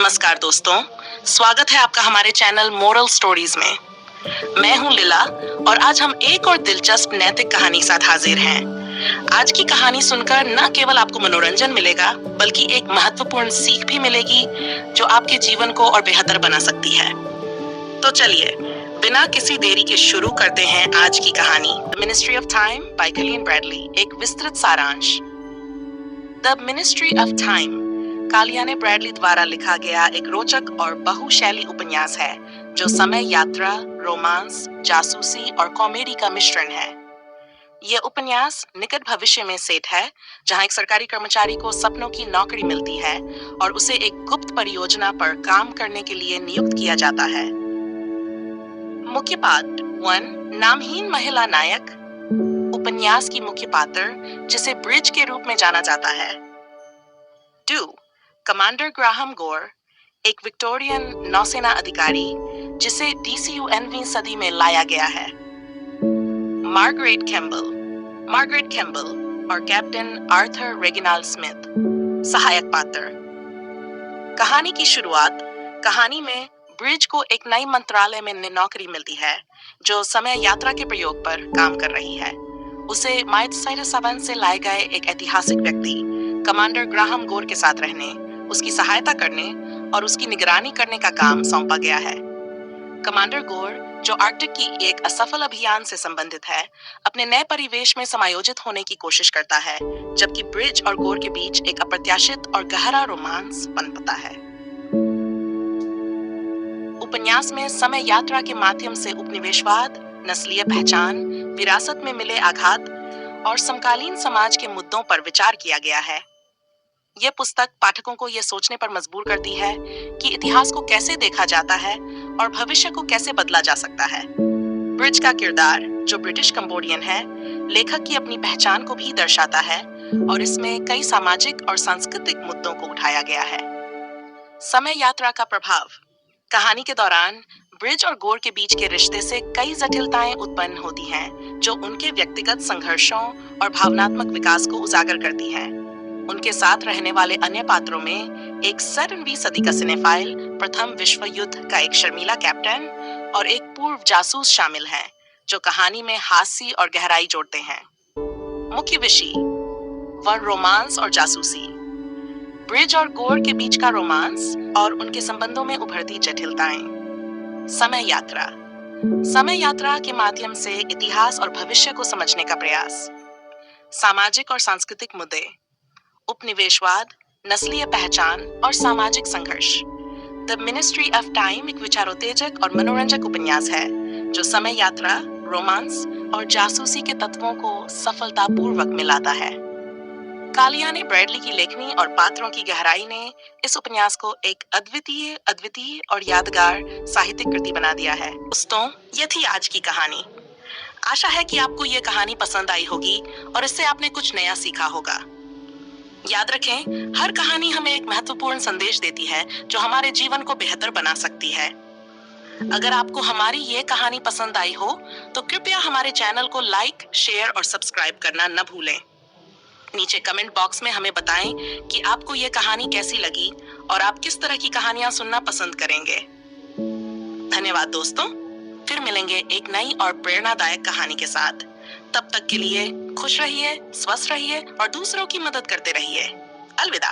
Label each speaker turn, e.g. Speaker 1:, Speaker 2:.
Speaker 1: नमस्कार दोस्तों, स्वागत है आपका हमारे चैनल मोरल स्टोरीज में। मैं हूं लीला और आज हम एक और दिलचस्प नैतिक कहानी साथ हाजिर हैं। आज की कहानी सुनकर न केवल आपको मनोरंजन मिलेगा, बल्कि एक महत्वपूर्ण सीख भी मिलेगी जो आपके जीवन को और बेहतर बना सकती है। तो चलिए, बिना किसी देरी के शुरू करते हैं आज की कहानी। The ministry of time by Colin Bradley. एक विस्तृत सारांश। द मिनिस्ट्री ऑफ टाइम कालियाने ब्रैडली द्वारा लिखा गया एक रोचक और बहुशैली उपन्यास है जो समय यात्रा, रोमांस, जासूसी और कॉमेडी का मिश्रण है। यह उपन्यास निकट भविष्य में सेट है, जहां एक सरकारी कर्मचारी को सपनों की नौकरी मिलती है और उसे एक गुप्त परियोजना पर काम करने के लिए नियुक्त किया जाता है। मुख्य पात्र 1, नामहीन महिला नायक। उपन्यास की मुख्य पात्र जिसे ब्रिज के रूप में जाना जाता है। 2, कमांडर ग्राहम गोर, एक विक्टोरियन नौसेना अधिकारी जिसे DCU-9वीं सदी में लाया गया है। मार्गरेट कैम्बल और कैप्टन आर्थर रेगिनाल्ड स्मिथ, सहायक पात्र। कहानी की शुरुआत। कहानी में ब्रिज को एक नई मंत्रालय में नौकरी मिलती है जो समय यात्रा के प्रयोग पर काम कर रही है। उसे माइटसाइडर से लाए गए एक ऐतिहासिक व्यक्ति कमांडर ग्राहम गोर के साथ रहने, उसकी सहायता करने और उसकी निगरानी करने का काम सौंपा गया है। कमांडर गोर, जो आर्कटिक की एक असफल अभियान से संबंधित है, अपने नए परिवेश में समायोजित होने की कोशिश करता है, जबकि ब्रिज और गोर के बीच एक अप्रत्याशित और गहरा रोमांस पनपता है। उपन्यास में समय यात्रा के माध्यम से उपनिवेशवाद, नस्लीय पहचान, विरासत में मिले आघात और समकालीन समाज के मुद्दों पर विचार किया गया है। यह पुस्तक पाठकों को यह सोचने पर मजबूर करती है कि इतिहास को कैसे देखा जाता है और भविष्य को कैसे बदला जा सकता है। ब्रिज का किरदार, जो ब्रिटिश कंबोडियन है, लेखक की अपनी पहचान को भी दर्शाता है और इसमें कई सामाजिक और सांस्कृतिक मुद्दों को उठाया गया है। समय यात्रा का प्रभाव। कहानी के दौरान ब्रिज और गोर के बीच के रिश्ते से कई जटिलताएं उत्पन्न होती हैं, जो उनके व्यक्तिगत संघर्षों और भावनात्मक विकास को उजागर करती हैं। उनके साथ रहने वाले अन्य पात्रों में एक 17वीं सदी का सिनेफाइल, प्रथम विश्व युद्ध का एक शर्मीला कैप्टन और एक पूर्व जासूस शामिल हैं, जो कहानी में हास्य और गहराई जोड़ते हैं। मुख्य विषय व रोमांस और जासूसी। ब्रिज और गोर के बीच का रोमांस और उनके संबंधों में उभरती जटिलताएं। समय यात्रा के माध्यम से इतिहास और भविष्य को समझने का प्रयास। सामाजिक और सांस्कृतिक मुद्दे, उपनिवेशवाद, नस्लीय पहचान और सामाजिक संघर्ष। द मिनिस्ट्री ऑफ टाइम एक विचारोत्तेजक और मनोरंजक उपन्यास है जो समय यात्रा, रोमांस और जासूसी के तत्वों को सफलतापूर्वक मिलाता है। कालियाने ब्रैडली की लेखनी और पात्रों की गहराई ने इस उपन्यास को एक अद्वितीय और यादगार साहित्यिक कृति बना दिया है। दोस्तों, ये थी आज की कहानी। आशा है कि आपको ये कहानी पसंद आई होगी और इससे आपने कुछ नया सीखा होगा। याद रखें, हर कहानी हमें एक महत्वपूर्ण संदेश देती है जो हमारे जीवन को बेहतर बना सकती है। अगर आपको हमारी ये कहानी पसंद आई हो तो कृपया हमारे चैनल को लाइक, शेयर और सब्सक्राइब करना न भूलें। नीचे कमेंट बॉक्स में हमें बताएं कि आपको ये कहानी कैसी लगी और आप किस तरह की कहानियां सुनना पसंद करेंगे। धन्यवाद दोस्तों, फिर मिलेंगे एक नई और प्रेरणादायक कहानी के साथ। तब तक के लिए खुश रहिए, स्वस्थ रहिए और दूसरों की मदद करते रहिए। अलविदा।